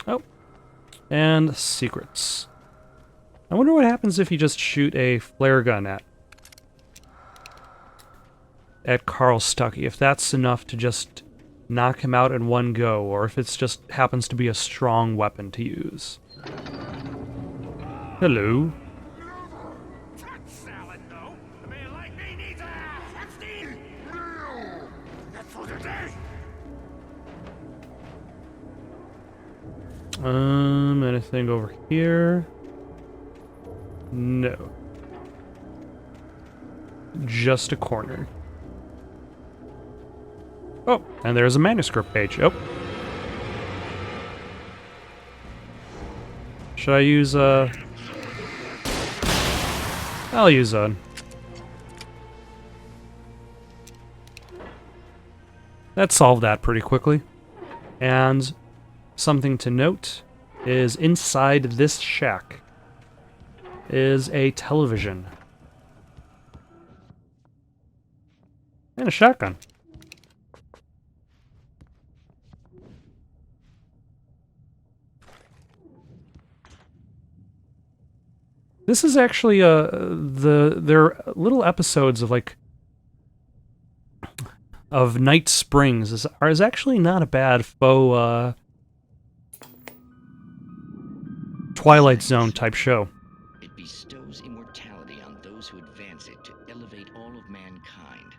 Oh. And secrets. I wonder what happens if you just shoot a flare gun at Carl Stuckey, if that's enough to just knock him out in one go, or if it just happens to be a strong weapon to use. Hello. Salad, no. A man like me needs a hefty meal. That's for the day. Anything over here? No. Just a corner. Oh, and there's a manuscript page. Oh. Should I use I'll use that solved that pretty quickly. And something to note is inside this shack is a television. And a shotgun. This is actually there are little episodes of of Night Springs is actually not a bad faux Twilight Zone type show. It bestows immortality on those who advance it to elevate all of mankind.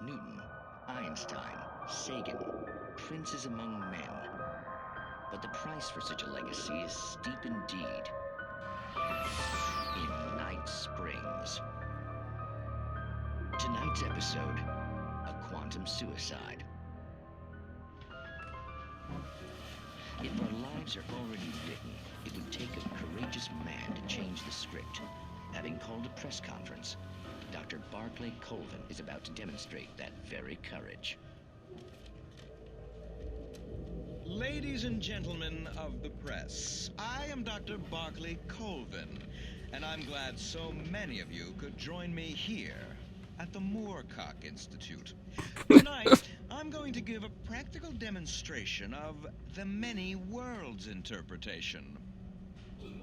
Newton, Einstein, Sagan, princes among men. But the price for such a legacy is steep indeed. In Night Springs. Tonight's episode, a quantum suicide. If our lives are already written, it would take a courageous man to change the script. Having called a press conference, Dr. Barclay Colvin is about to demonstrate that very courage. Ladies and gentlemen of the press, I am Dr. Barclay Colvin, and I'm glad so many of you could join me here at the Moorcock Institute. Tonight, I'm going to give a practical demonstration of the many worlds interpretation.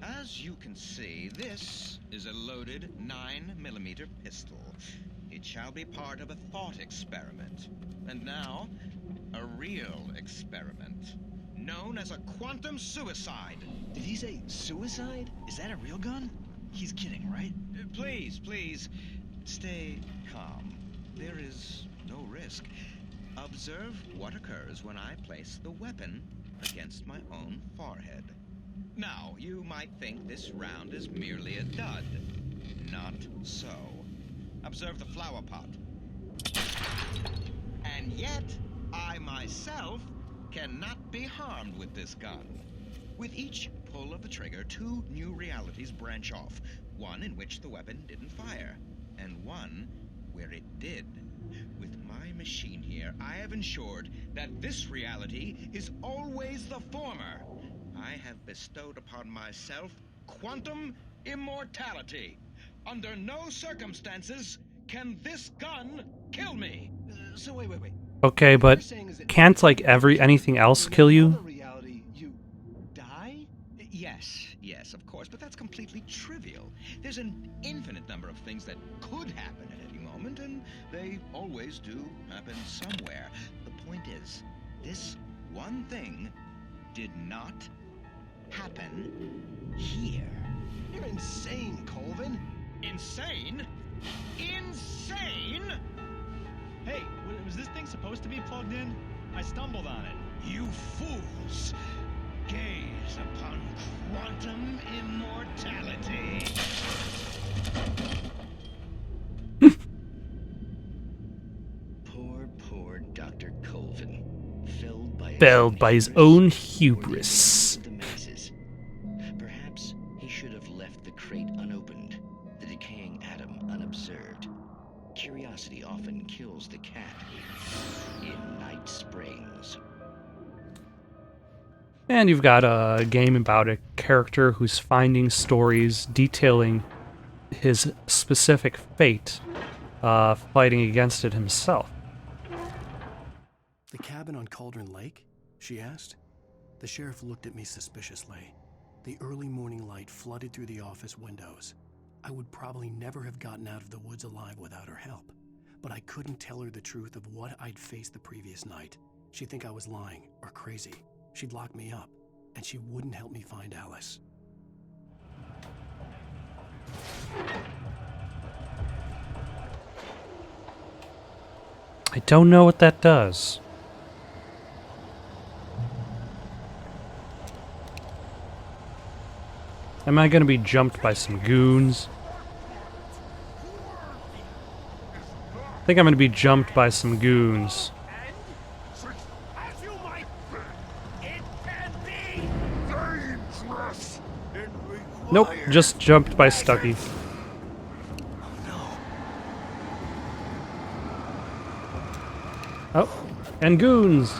As you can see, this is a loaded 9mm pistol. It shall be part of a thought experiment. And now, a real experiment, known as a quantum suicide. Did he say suicide? Is that a real gun? He's kidding, right? Please, stay calm. There is no risk. Observe what occurs when I place the weapon against my own forehead. Now, you might think this round is merely a dud. Not so. Observe the flower pot. And yet, I myself cannot be harmed with this gun. With each pull of the trigger, two new realities branch off. One in which the weapon didn't fire, and one where it did. With my machine here, I have ensured that this reality is always the former. I have bestowed upon myself quantum immortality. Under no circumstances can this gun kill me. So wait. Okay, but can't anything else kill you? Reality, you die Yes, of course, but that's completely trivial. There's an infinite number of things that could happen at any moment, and they always do happen somewhere. The point is, this one thing did not happen here. You're insane, Colvin. Insane? Insane? Hey, was this thing supposed to be plugged in? I stumbled on it. You fools! Gaze upon quantum immortality. Poor Dr. Colvin, felled by his own hubris. The masses. Perhaps he should have left the crate unopened, the decaying atom unobserved. Curiosity often kills the cat in Night Springs. And you've got a game about a character who's finding stories detailing his specific fate, fighting against it himself. The cabin on Cauldron Lake? She asked. The sheriff looked at me suspiciously. The early morning light flooded through the office windows. I would probably never have gotten out of the woods alive without her help, but I couldn't tell her the truth of what I'd faced the previous night. She'd think I was lying or crazy. She'd lock me up, and she wouldn't help me find Alice. I don't know what that does. Am I gonna be jumped by some goons? I think I'm gonna be jumped by some goons. Nope, just jumped by Stucky. Oh, and goons!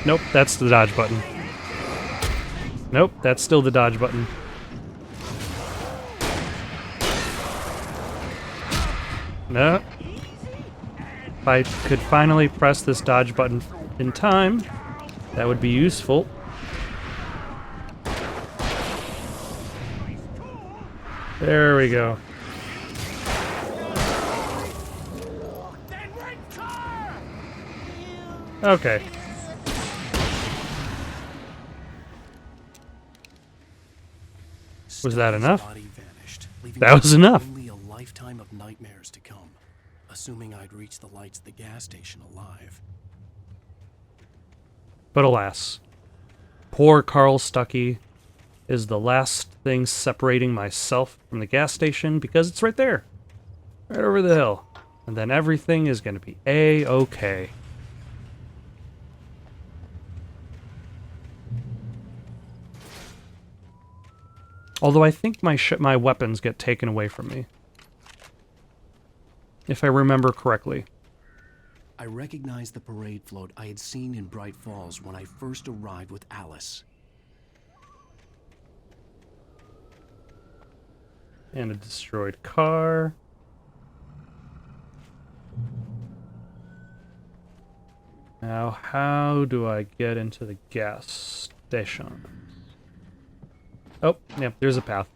Nope, that's the dodge button. Nope, that's still the dodge button. No. If I could finally press this dodge button in time, that would be useful. There we go. Okay. Was that enough? That was enough. Only a lifetime of nightmares to come, assuming I'd reach the lights at the gas station alive. But alas, poor Carl Stucky is the last thing separating myself from the gas station because it's right there. Right over the hill. And then everything is going to be A-okay. Although I think my weapons get taken away from me. If I remember correctly. I recognized the parade float I had seen in Bright Falls when I first arrived with Alice. And a destroyed car. Now, how do I get into the gas station? Oh, yeah, there's a path.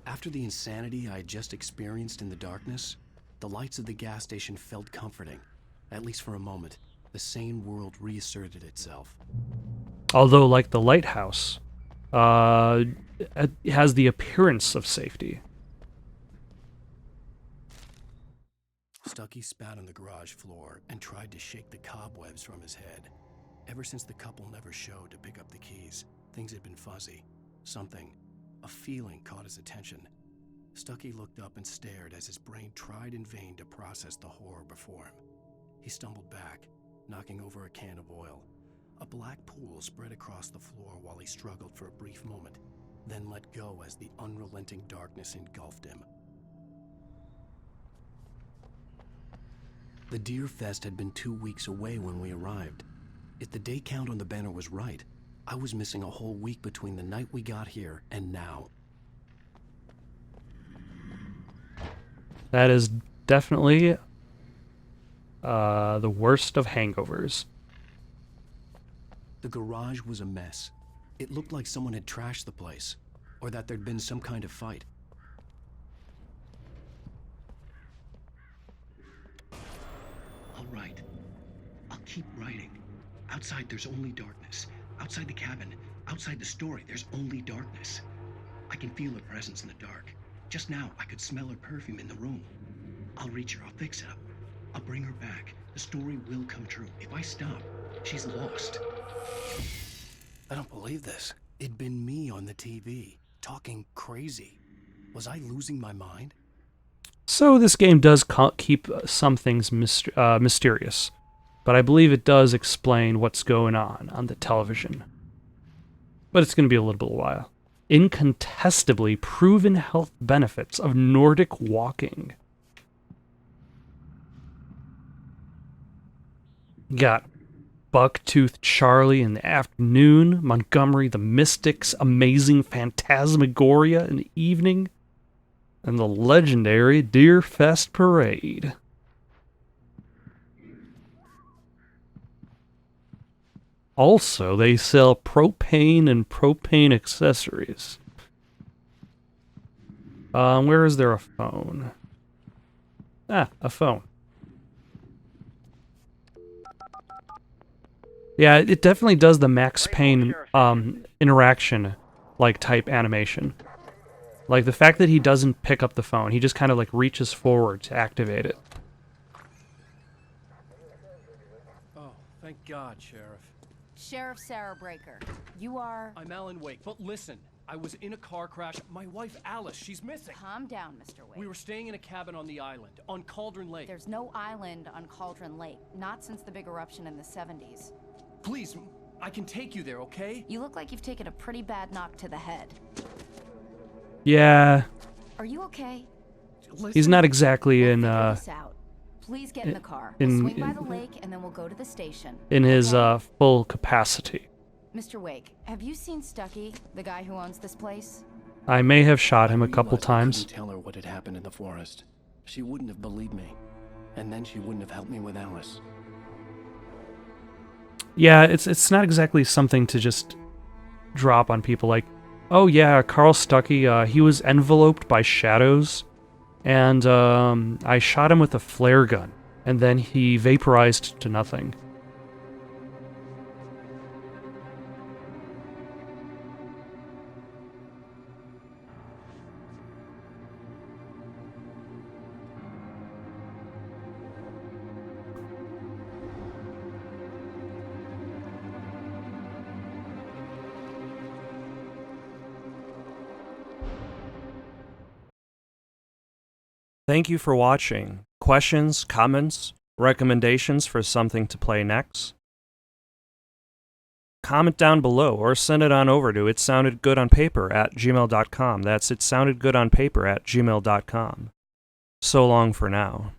After the insanity I had just experienced in the darkness, the lights of the gas station felt comforting. At least for a moment, the sane world reasserted itself. Although, like the lighthouse, it has the appearance of safety. Stucky spat on the garage floor and tried to shake the cobwebs from his head. Ever since the couple never showed to pick up the keys, things had been fuzzy. Something, a feeling, caught his attention. Stucky looked up and stared as his brain tried in vain to process the horror before him. He stumbled back, knocking over a can of oil. A black pool spread across the floor while he struggled for a brief moment, then let go as the unrelenting darkness engulfed him. The Deer Fest had been 2 weeks away when we arrived. If the day count on the banner was right, I was missing a whole week between the night we got here and now. That is definitely The worst of hangovers. The garage was a mess. It looked like someone had trashed the place, or that there'd been some kind of fight. All right. I'll keep writing. Outside, there's only darkness. Outside the cabin, outside the story, there's only darkness. I can feel her presence in the dark. Just now, I could smell her perfume in the room. I'll reach her. I'll fix it up. I'll bring her back. The story will come true. If I stop, she's lost. I don't believe this. It'd been me on the TV, talking crazy. Was I losing my mind? So this game does keep some things mysterious, but I believe it does explain what's going on the television. But it's going to be a little bit of a while. Incontestably proven health benefits of Nordic walking. Got Bucktooth Charlie in the afternoon, Montgomery the Mystic's amazing Phantasmagoria in the evening, and the legendary Deerfest Parade. Also, they sell propane and propane accessories. Where is there a phone? Ah, a phone. Yeah, it definitely does the Max Payne interaction like type animation. Like the fact that he doesn't pick up the phone, he just kind of like reaches forward to activate it. Oh, thank God, Sheriff. Sheriff Sarah Breaker, you are... I'm Alan Wake, but listen, I was in a car crash. My wife, Alice, she's missing. Calm down, Mr. Wake. We were staying in a cabin on the island, on Cauldron Lake. There's no island on Cauldron Lake, not since the big eruption in the 70s. Please, I can take you there, okay? You look like you've taken a pretty bad knock to the head. Yeah. Are you okay? He's not exactly in Please get in the car. in- We'll swing by the lake and then we'll go to the station. in his full capacity. Mr. Wake, have you seen Stucky, the guy who owns this place? I may have shot him a couple Realized I times. couldn't tell her what had happened in the forest. She wouldn't have believed me, and then she wouldn't have helped me with Alice. Yeah, it's not exactly something to just drop on people like, oh yeah, Carl Stucky, he was enveloped by shadows, and I shot him with a flare gun, and then he vaporized to nothing. Thank you for watching. Questions, comments, recommendations for something to play next? Comment down below or send it on over to itsoundedgoodonpaper@gmail.com. That's itsoundedgoodonpaper@gmail.com. So long for now.